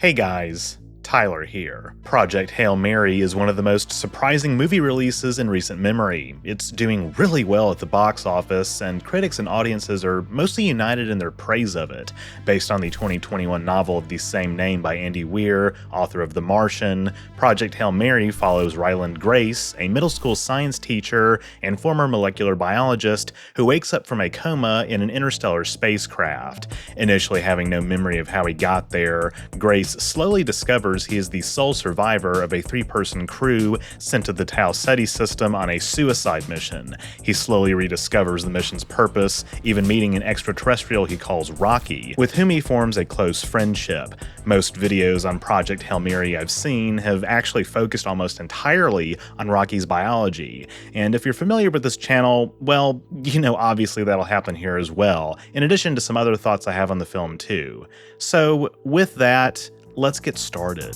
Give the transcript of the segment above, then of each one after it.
Hey guys, Tyler here. Project Hail Mary is one of the most surprising movie releases in recent memory. It's doing really well at the box office, and critics and audiences are mostly united in their praise of it. Based on the 2021 novel of the same name by Andy Weir, author of The Martian, Project Hail Mary follows Ryland Grace, a middle school science teacher and former molecular biologist who wakes up from a coma in an interstellar spacecraft. Initially having no memory of how he got there, Grace slowly discovers he is the sole survivor of a three-person crew sent to the Tau Ceti system on a suicide mission. He slowly rediscovers the mission's purpose, even meeting an extraterrestrial he calls Rocky, with whom he forms a close friendship. Most videos on Project Hail Mary I've seen have actually focused almost entirely on Rocky's biology, and if you're familiar with this channel, well, you know obviously that'll happen here as well, in addition to some other thoughts I have on the film too. So with that, let's get started.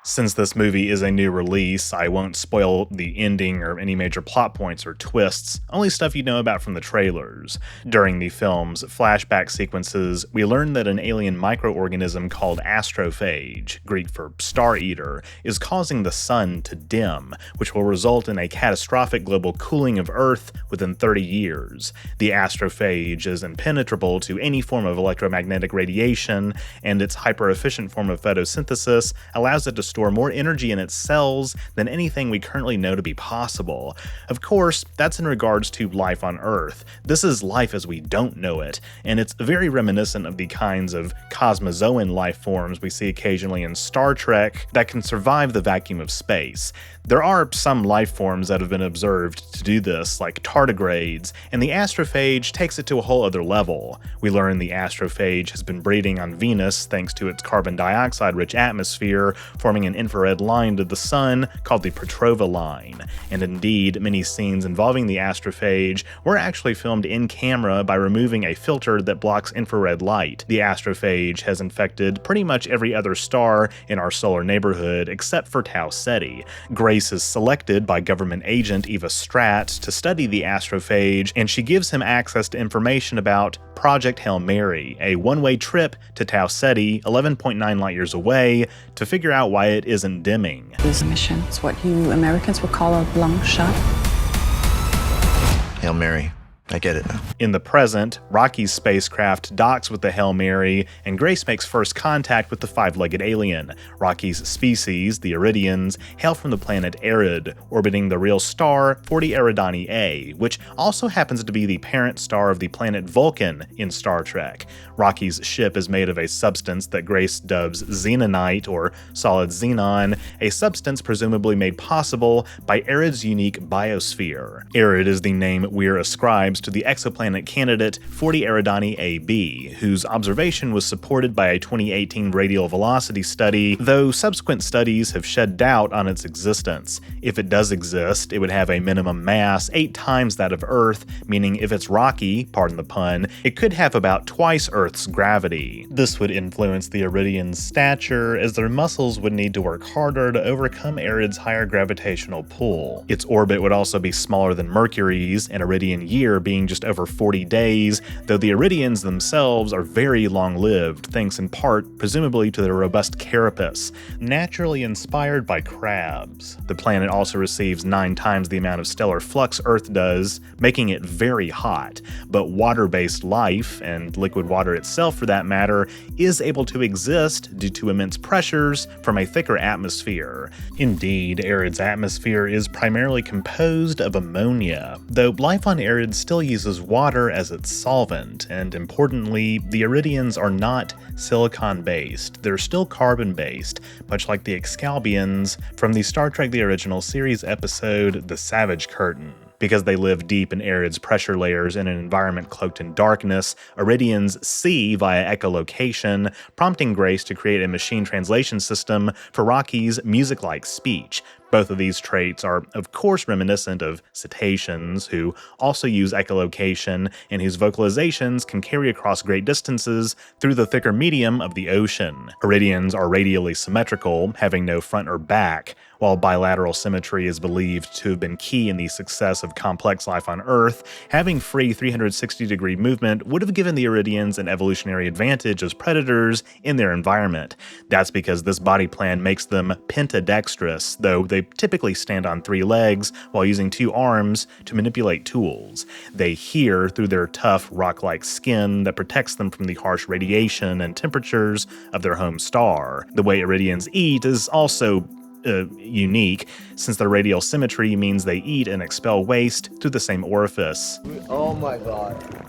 Since this movie is a new release, I won't spoil the ending or any major plot points or twists, only stuff you know about from the trailers. During the film's flashback sequences, we learn that an alien microorganism called astrophage, Greek for star eater, is causing the sun to dim, which will result in a catastrophic global cooling of Earth within 30 years. The astrophage is impenetrable to any form of electromagnetic radiation, and its hyper-efficient form of photosynthesis allows it to store more energy in its cells than anything we currently know to be possible. Of course, that's in regards to life on Earth. This is life as we don't know it, and it's very reminiscent of the kinds of cosmozoan life forms we see occasionally in Star Trek that can survive the vacuum of space. There are some life forms that have been observed to do this, like tardigrades, and the astrophage takes it to a whole other level. We learn the astrophage has been breeding on Venus thanks to its carbon dioxide-rich atmosphere, forming an infrared line to the sun called the Petrova line. And indeed, many scenes involving the astrophage were actually filmed in camera by removing a filter that blocks infrared light. The astrophage has infected pretty much every other star in our solar neighborhood except for Tau Ceti. Grace is selected by government agent Eva Stratz to study the astrophage, and she gives him access to information about Project Hail Mary, a one-way trip to Tau Ceti, 11.9 light years away, to figure out why it isn't dimming. This mission is what you Americans would call a long shot. Hail Mary. I get it now. In the present, Rocky's spacecraft docks with the Hail Mary, and Grace makes first contact with the five-legged alien. Rocky's species, the Iridians, hail from the planet Erid, orbiting the real star 40 Eridani A, which also happens to be the parent star of the planet Vulcan in Star Trek. Rocky's ship is made of a substance that Grace dubs xenonite, or solid xenon, a substance presumably made possible by Erid's unique biosphere. Erid is the name Weir ascribes to the exoplanet candidate 40 Eridani AB, whose observation was supported by a 2018 radial velocity study, though subsequent studies have shed doubt on its existence. If it does exist, it would have a minimum mass 8 times that of Earth, meaning if it's rocky, pardon the pun, it could have about twice Earth's gravity. This would influence the Iridians' stature, as their muscles would need to work harder to overcome Erid's higher gravitational pull. Its orbit would also be smaller than Mercury's, an Iridian year being just over 40 days, though the Iridians themselves are very long-lived, thanks in part, presumably, to their robust carapace, naturally inspired by crabs. The planet also receives 9 times the amount of stellar flux Earth does, making it very hot, but water-based life, and liquid water itself for that matter, is able to exist due to immense pressures from a thicker atmosphere. Indeed, Erid's atmosphere is primarily composed of ammonia, though life on Erid still uses water as its solvent, and importantly, the Iridians are not silicon-based. They're still carbon-based, much like the Excalbians from the Star Trek The Original Series episode The Savage Curtain. Because they live deep in Erid's pressure layers in an environment cloaked in darkness, Iridians see via echolocation, prompting Grace to create a machine translation system for Rocky's music-like speech. Both of these traits are, of course, reminiscent of cetaceans, who also use echolocation and whose vocalizations can carry across great distances through the thicker medium of the ocean. Iridians are radially symmetrical, having no front or back. While bilateral symmetry is believed to have been key in the success of complex life on Earth, having free 360-degree movement would have given the Iridians an evolutionary advantage as predators in their environment. That's because this body plan makes them pentadextrous, though they typically stand on 3 legs while using 2 arms to manipulate tools. They hear through their tough, rock-like skin that protects them from the harsh radiation and temperatures of their home star. The way Iridians eat is also unique, since their radial symmetry means they eat and expel waste through the same orifice. Oh my god.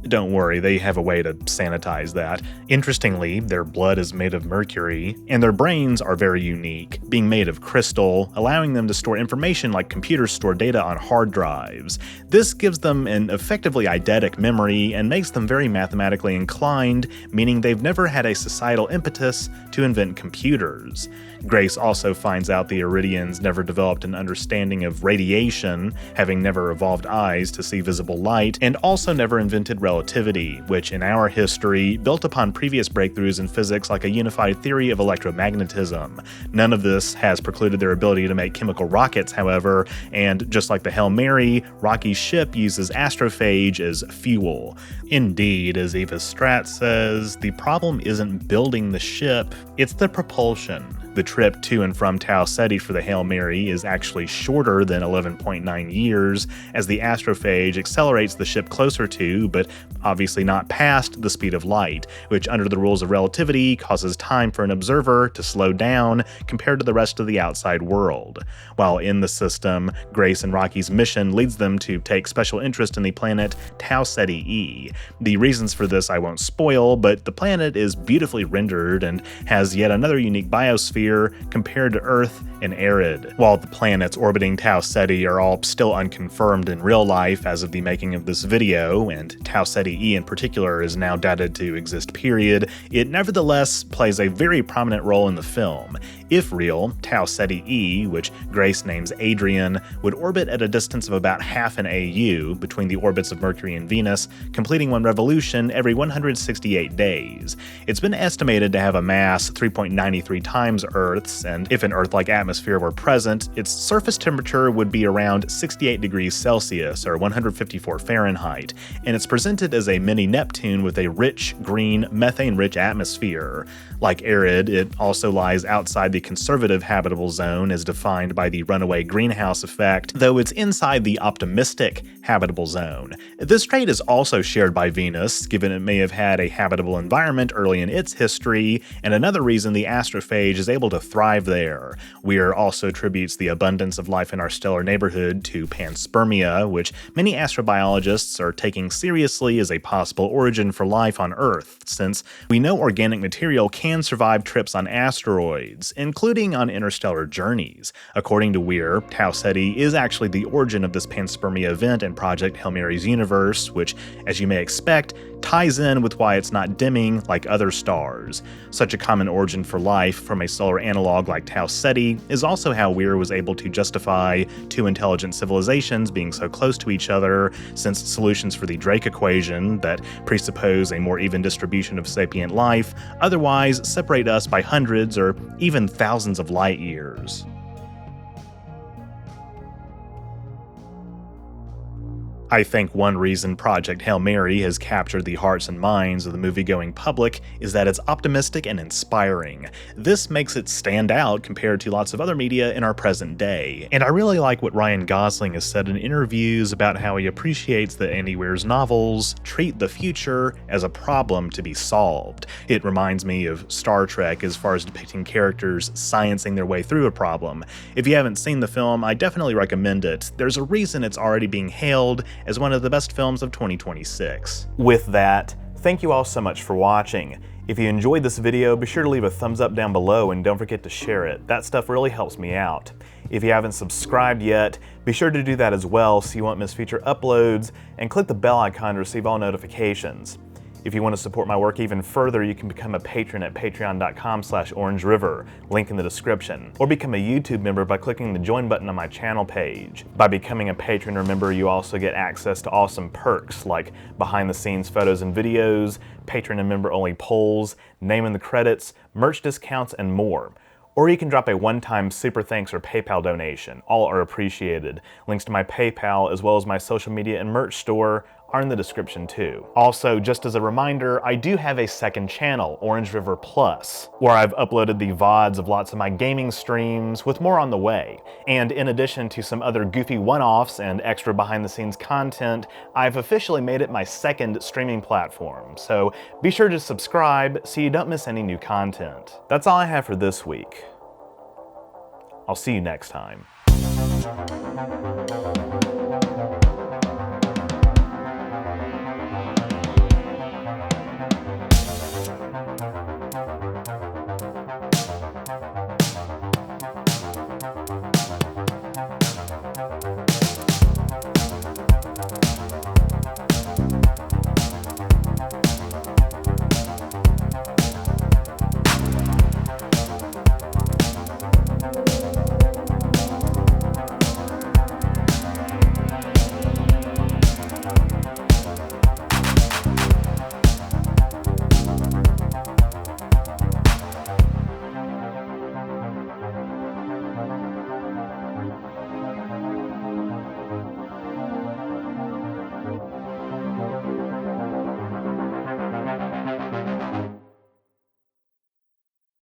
Don't worry, they have a way to sanitize that. Interestingly, their blood is made of mercury, and their brains are very unique, being made of crystal, allowing them to store information like computers store data on hard drives. This gives them an effectively eidetic memory and makes them very mathematically inclined, meaning they've never had a societal impetus to invent computers. Grace also finds out the Iridians never developed an understanding of radiation, having never evolved eyes to see visible light, and also never invented relativity, which in our history built upon previous breakthroughs in physics like a unified theory of electromagnetism. None of this has precluded their ability to make chemical rockets, however, and just like the Hail Mary, Rocky's ship uses astrophage as fuel. Indeed, as Eva Stratt says, the problem isn't building the ship, it's the propulsion. The trip to and from Tau Ceti for the Hail Mary is actually shorter than 11.9 years, as the astrophage accelerates the ship closer to, but obviously not past, the speed of light, which under the rules of relativity causes time for an observer to slow down compared to the rest of the outside world. While in the system, Grace and Rocky's mission leads them to take special interest in the planet Tau Ceti E. The reasons for this I won't spoil, but the planet is beautifully rendered and has yet another unique biosphere compared to Earth and arid. While the planets orbiting Tau Ceti are all still unconfirmed in real life as of the making of this video, and Tau Ceti E in particular is now doubted to exist period, it nevertheless plays a very prominent role in the film. If real, Tau Ceti E, which Grace names Adrian, would orbit at a distance of about half an AU between the orbits of Mercury and Venus, completing one revolution every 168 days. It's been estimated to have a mass 3.93 times Earth's, and if an Earth-like atmosphere were present, its surface temperature would be around 68 degrees Celsius or 154 Fahrenheit, and it's presented as a mini Neptune with a rich, green, methane-rich atmosphere. Like arid, it also lies outside the conservative habitable zone as defined by the runaway greenhouse effect, though it's inside the optimistic habitable zone. This trait is also shared by Venus, given it may have had a habitable environment early in its history, and another reason the astrophage is able to thrive there. Weir also attributes the abundance of life in our stellar neighborhood to panspermia, which many astrobiologists are taking seriously as a possible origin for life on Earth, since we know organic material can survive trips on asteroids, including on interstellar journeys. According to Weir, Tau Ceti is actually the origin of this panspermia event in Project Hail Mary's universe, which, as you may expect, ties in with why it's not dimming like other stars. Such a common origin for life from a solar analog like Tau Ceti is also how Weir was able to justify 2 intelligent civilizations being so close to each other, since solutions for the Drake equation that presuppose a more even distribution of sapient life otherwise separate us by hundreds or even thousands of light years. I think one reason Project Hail Mary has captured the hearts and minds of the movie-going public is that it's optimistic and inspiring. This makes it stand out compared to lots of other media in our present day. And I really like what Ryan Gosling has said in interviews about how he appreciates that Andy Weir's novels treat the future as a problem to be solved. It reminds me of Star Trek as far as depicting characters sciencing their way through a problem. If you haven't seen the film, I definitely recommend it. There's a reason it's already being hailed as one of the best films of 2026. With that, thank you all so much for watching. If you enjoyed this video, be sure to leave a thumbs up down below and don't forget to share it. That stuff really helps me out. If you haven't subscribed yet, be sure to do that as well so you won't miss future uploads, and click the bell icon to receive all notifications. If you want to support my work even further, you can become a patron at patreon.com/OrangeRiver, link in the description, or become a YouTube member by clicking the join button on my channel page. By becoming a patron or member, you also get access to awesome perks like behind-the-scenes photos and videos, patron and member-only polls, name in the credits, merch discounts, and more. Or you can drop a one-time super thanks or PayPal donation. All are appreciated. Links to my PayPal as well as my social media and merch store are in the description too. Also, just as a reminder, I do have a second channel, OrangeRiver Plus, where I've uploaded the VODs of lots of my gaming streams with more on the way. And in addition to some other goofy one-offs and extra behind-the-scenes content, I've officially made it my second streaming platform. So be sure to subscribe so you don't miss any new content. That's all I have for this week. I'll see you next time.